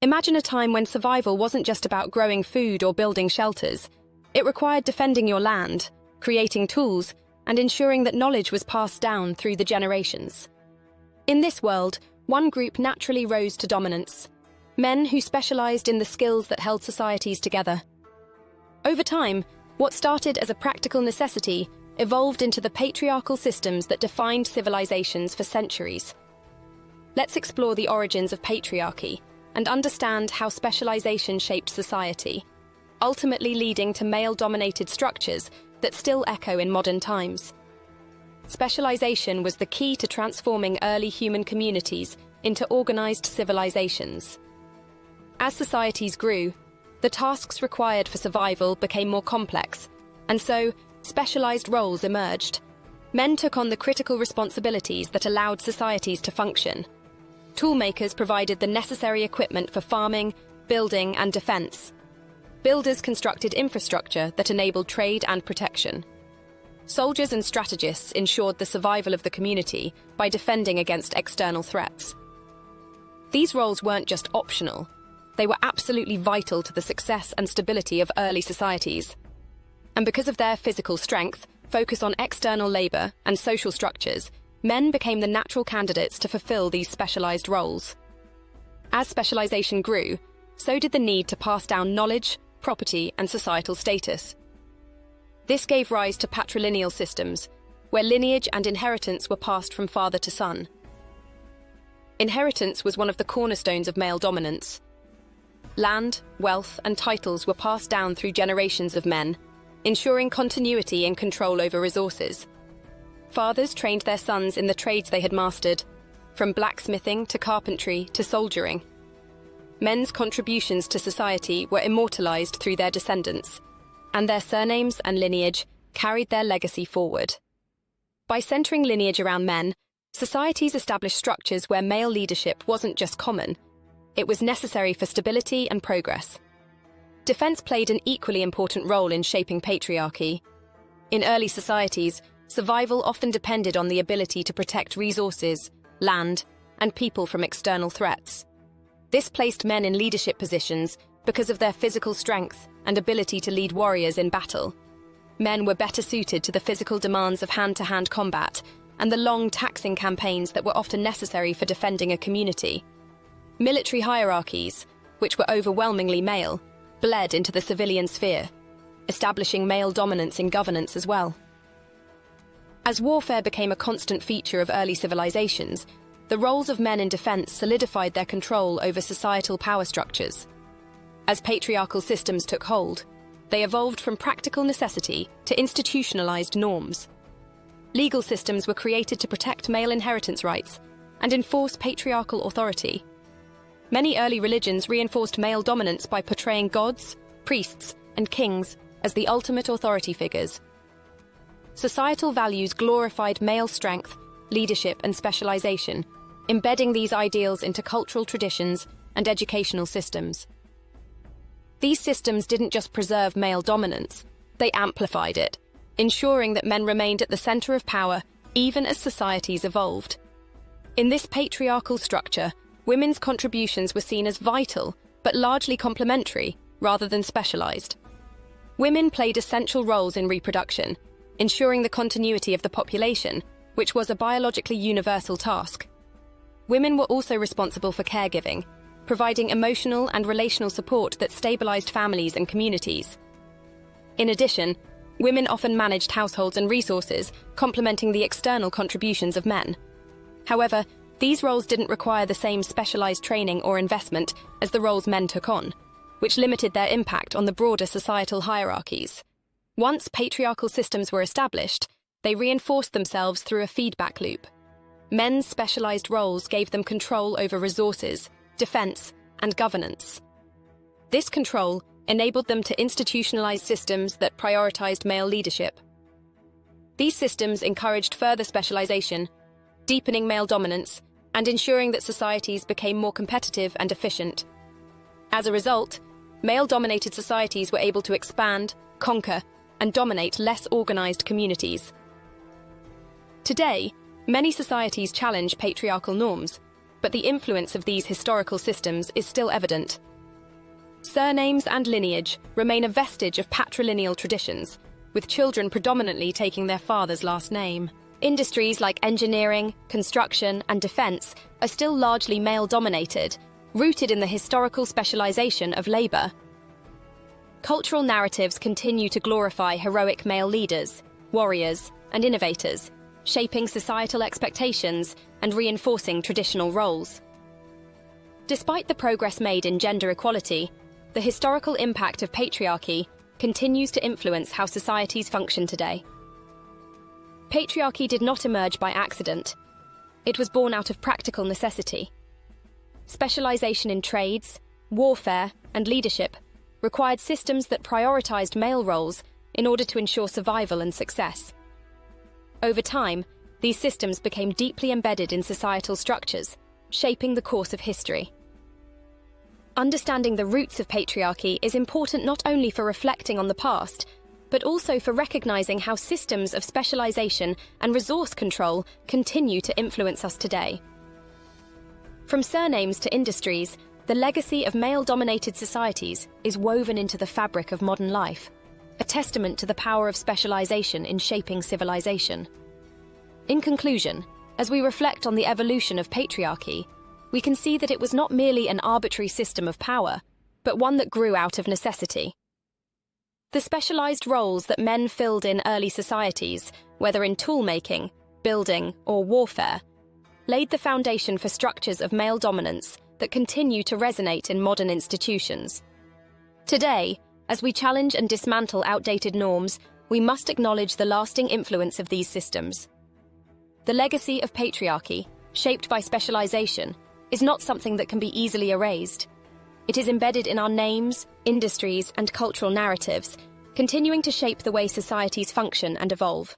Imagine a time when survival wasn't just about growing food or building shelters. It required defending your land, creating tools, and ensuring that knowledge was passed down through the generations. In this world, one group naturally rose to dominance: men who specialized in the skills that held societies together. Over time, what started as a practical necessity evolved into the patriarchal systems that defined civilizations for centuries. Let's explore the origins of patriarchy and understand how specialization shaped society, ultimately leading to male-dominated structures that still echo in modern times. Specialization was the key to transforming early human communities into organized civilizations. As societies grew, the tasks required for survival became more complex, and so specialized roles emerged. Men took on the critical responsibilities that allowed societies to function. Toolmakers provided the necessary equipment for farming, building, and defense. Builders constructed infrastructure that enabled trade and protection. Soldiers and strategists ensured the survival of the community by defending against external threats. These roles weren't just optional, they were absolutely vital to the success and stability of early societies. And because of their physical strength, focus on external labor, and social structures, men became the natural candidates to fulfill these specialized roles. As specialization grew, so did the need to pass down knowledge, property, and societal status. This gave rise to patrilineal systems, where lineage and inheritance were passed from father to son. Inheritance was one of the cornerstones of male dominance. Land, wealth, and titles were passed down through generations of men, ensuring continuity and control over resources. Fathers trained their sons in the trades they had mastered, from blacksmithing to carpentry to soldiering. Men's contributions to society were immortalized through their descendants, and their surnames and lineage carried their legacy forward. By centering lineage around men, societies established structures where male leadership wasn't just common, it was necessary for stability and progress. Defense played an equally important role in shaping patriarchy. In early societies, survival often depended on the ability to protect resources, land, and people from external threats. This placed men in leadership positions because of their physical strength and ability to lead warriors in battle. Men were better suited to the physical demands of hand-to-hand combat and the long, taxing campaigns that were often necessary for defending a community. Military hierarchies, which were overwhelmingly male, bled into the civilian sphere, establishing male dominance in governance as well. As warfare became a constant feature of early civilizations, the roles of men in defense solidified their control over societal power structures. As patriarchal systems took hold, they evolved from practical necessity to institutionalized norms. Legal systems were created to protect male inheritance rights and enforce patriarchal authority. Many early religions reinforced male dominance by portraying gods, priests, and kings as the ultimate authority figures. Societal values glorified male strength, leadership, and specialization, embedding these ideals into cultural traditions and educational systems. These systems didn't just preserve male dominance, they amplified it, ensuring that men remained at the center of power even as societies evolved. In this patriarchal structure, women's contributions were seen as vital, but largely complementary, rather than specialized. Women played essential roles in reproduction, ensuring the continuity of the population, which was a biologically universal task. Women were also responsible for caregiving, providing emotional and relational support that stabilized families and communities. In addition, women often managed households and resources, complementing the external contributions of men. However, these roles didn't require the same specialized training or investment as the roles men took on, which limited their impact on the broader societal hierarchies. Once patriarchal systems were established, they reinforced themselves through a feedback loop. Men's specialized roles gave them control over resources, defense, and governance. This control enabled them to institutionalize systems that prioritized male leadership. These systems encouraged further specialization, deepening male dominance, and ensuring that societies became more competitive and efficient. As a result, male-dominated societies were able to expand, conquer, and dominate less organized communities. Today, many societies challenge patriarchal norms, but the influence of these historical systems is still evident. Surnames and lineage remain a vestige of patrilineal traditions, with children predominantly taking their father's last name. Industries like engineering, construction, and defense are still largely male-dominated, rooted in the historical specialization of labor. Cultural narratives continue to glorify heroic male leaders, warriors, and innovators, shaping societal expectations and reinforcing traditional roles. Despite the progress made in gender equality, the historical impact of patriarchy continues to influence how societies function today. Patriarchy did not emerge by accident. It was born out of practical necessity. Specialization in trades, warfare, and leadership required systems that prioritized male roles in order to ensure survival and success. Over time, these systems became deeply embedded in societal structures, shaping the course of history. Understanding the roots of patriarchy is important not only for reflecting on the past, but also for recognizing how systems of specialization and resource control continue to influence us today. From surnames to industries, the legacy of male-dominated societies is woven into the fabric of modern life, a testament to the power of specialization in shaping civilization. In conclusion, as we reflect on the evolution of patriarchy, we can see that it was not merely an arbitrary system of power, but one that grew out of necessity. The specialized roles that men filled in early societies, whether in tool-making, building, or warfare, laid the foundation for structures of male dominance that continue to resonate in modern institutions. Today, as we challenge and dismantle outdated norms, we must acknowledge the lasting influence of these systems. The legacy of patriarchy, shaped by specialization, is not something that can be easily erased. It is embedded in our names, industries, and cultural narratives, continuing to shape the way societies function and evolve.